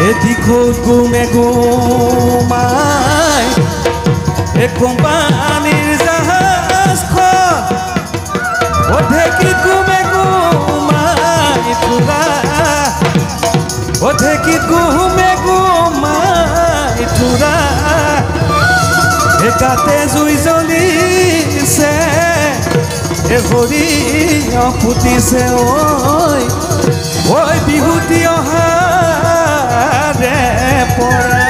এদিকো গুমে গুমাই কোম্পানিৰ জাহাজখন ঢেকি গুমে গুমাই তোৰা ঢেকি গুমে গুমাই তোৰা গাতে জুই জ্বলিছে ভৰি ফুটিছে ঐ বিহুতি অহাৰে পৰা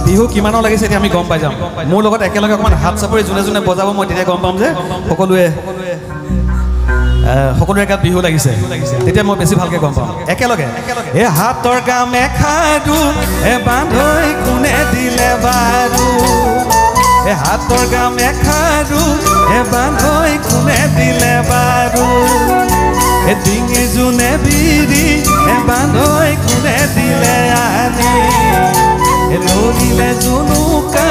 বিহু কিমানৰ লাগিছে এতিয়া আমি গম পাই যাম মোৰ লগত একেলগে অকমান হাত চাপৰি যোনে যোনে বজাব মই তেতিয়া গম পাম যে সকলোৰে গাত বিহু লাগিছে তেতিয়া মই বেছি ভালকে গম পাম একেলগে এ হাতৰ গামে খাৰু এ বান্ধৈ কোনে দিলে বাৰু এ হাতৰ গামে খাৰু এ বান্ধৈ কোনে দিলে বাৰু এ ডিঙি যোনে বিৰি এ বান্ধৈ কোনে দিলে আনি লৰিলে জুনুকা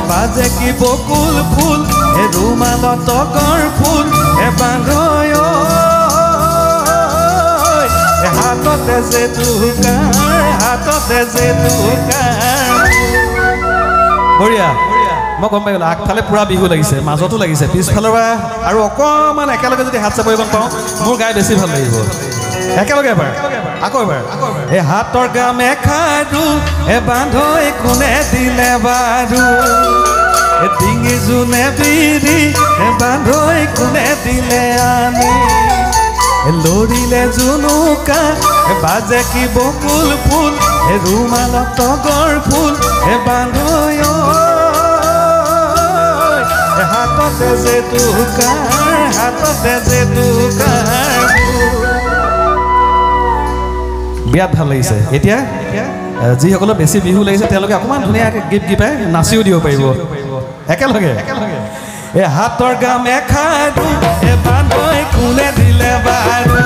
বাজে কি বকুল ফুল ৰুমালত তগৰ ফুল বান্ধৈ হাততে যে দুকাৰ বঢ়িয়া মই গম পাই গ'লো আগফালে পুৰা বিহু লাগিছে মাজতো লাগিছে পিছফালৰ পৰা আৰু অকণমান একেলগে যদি হাত চাপৰিব পাওঁ মোৰ গাই বেছি ভাল লাগিব একেলগে এবাৰ আকৌ এবাৰ এ হাতৰ গামে খাৰু এ বান্ধৈ কোনে দিলে বাৰু এ ডিঙি যোনে বিৰি এ বান্ধৈ কোনে দিলে আনি লৰিলে জুনুকা বাজে কি বকুল ফুল ৰুমালত তগৰ ফুল বান্ধৈ হাততে যে দুকাৰ বিয়াত ভাল লাগিছে এতিয়া যিসকলৰ বেছি বিহু লাগিছে তেওঁলোকে অকণমান ধুনীয়াকৈ গীত গীতাই নাচিও দিব পাৰিব একেলগে এ হাতৰ গামে খাৰু এ বান্ধৈ কোনে দিলে বাৰু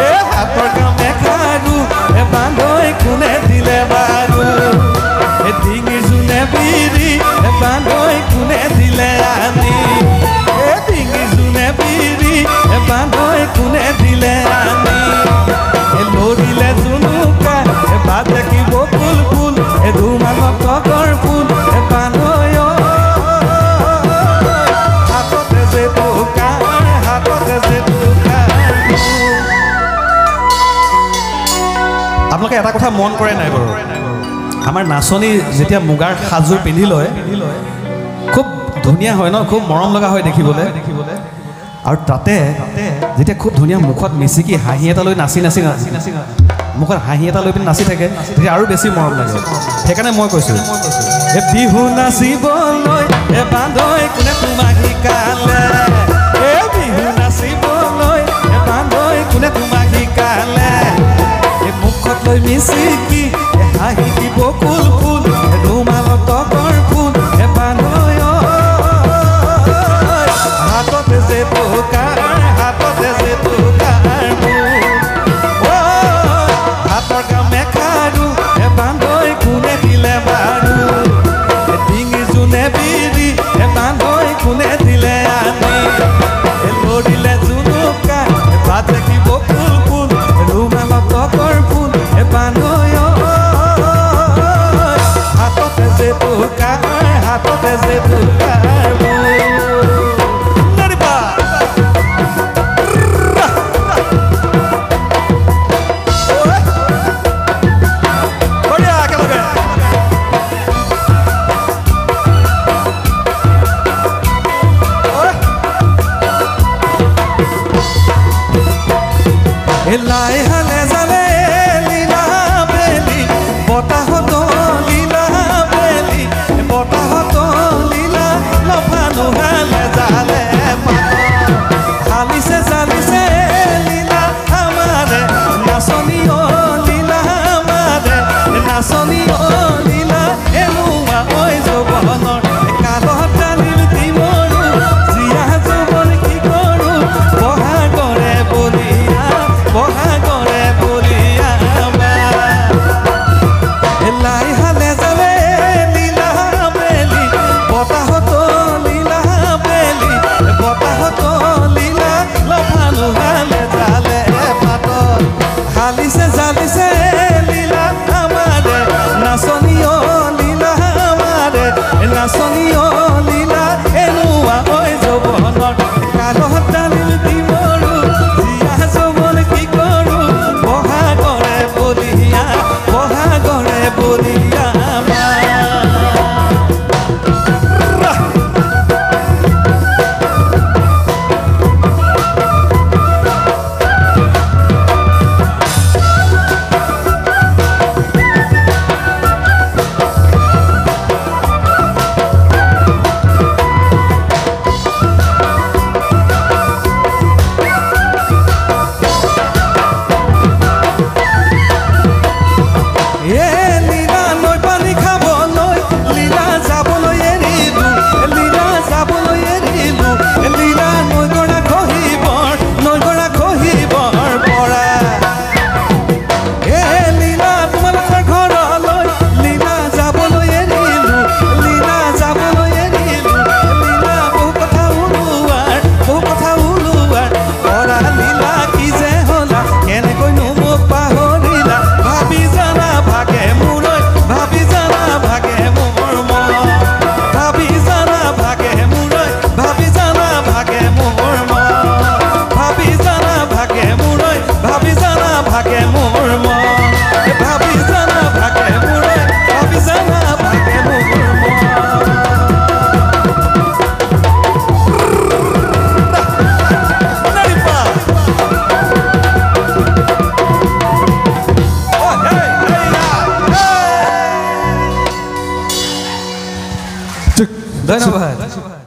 এ হাতৰ গামে খাৰু এ বান্ধৈ কোনে দিলে বাৰু এ ডিঙি যোনে বিৰি এ বান্ধৈ কোনে দিলে আনি এ ডিঙি যোনে বিৰি এ বান্ধৈ কোনে দিলে আনি লৰিলে জুনুকা বাজে কি বকুল ফুল ৰুমালত তগৰ ফুল বান্ধৈ হাততে যে দুকাৰ আপোনালোকে এটা কথা মন কৰে নাই বাৰু আমাৰ নাচনী যেতিয়া মুগাৰ সাজযোৰ পিন্ধি লয় খুব ধুনীয়া হয় ন খুব মৰম লগা হয় দেখিবলৈ আৰু তাতে যেতিয়া খুব ধুনীয়া মুখত মিচিকি হাঁহি এটা লৈ নাচি মুখত হাঁহি এটা লৈ পিনে নাচি থাকে তেতিয়া আৰু বেছি মৰম লাগে সেইকাৰণে মই কৈছোঁ এ বিহু নাচিবলৈ এ বান্ধৈ কোনে তোমাক শিকালে এ বিহু নাচিবলৈ এ বান্ধৈ কোনে তোমাক শিকালে এ মুখত লৈ মিচিকি হাঁহি দি বকুল ফুল ৰুমালত তগৰ ফুল বান্ধৈ হাততে যে দুকাৰ হাতৰ গামে খাৰু এ বান্ধৈ কোনে দিলে বাৰু ডিঙি যোনে বিৰি এ বান্ধৈ কোনে দিলে আনি লৰিলে জুনুকা বাজে কি বকুল ফুল ৰুমালত তগৰ ফুল বান্ধৈ হাততে যে দুকাৰ লাই হালে জালে লীলা বেলি বতাহত লীলা বেলি বতাহত লীলা লফানো হালে জালে হালিছে জালিছে লীলা আমাৰে নাচনী লীলা আমাৰে নাচনী লীলা এনুৱা ঐ যৌৱনৰ কালত ডালিল দিমৰো জীয়া যৌৱন কি কৰোঁ বহাগৰে বলিয়া বহাগৰে জালিছে জালিছে লীলা আমাৰে নাচনী অ লীলা আমাৰে নাচনী অ লীলা এনুৱা ঐ যৌৱনৰ কালত ডালিল দিমৰু জীয়া যৌৱন কি কৰো বহাগৰে বলিয়া ধন্যবাদ।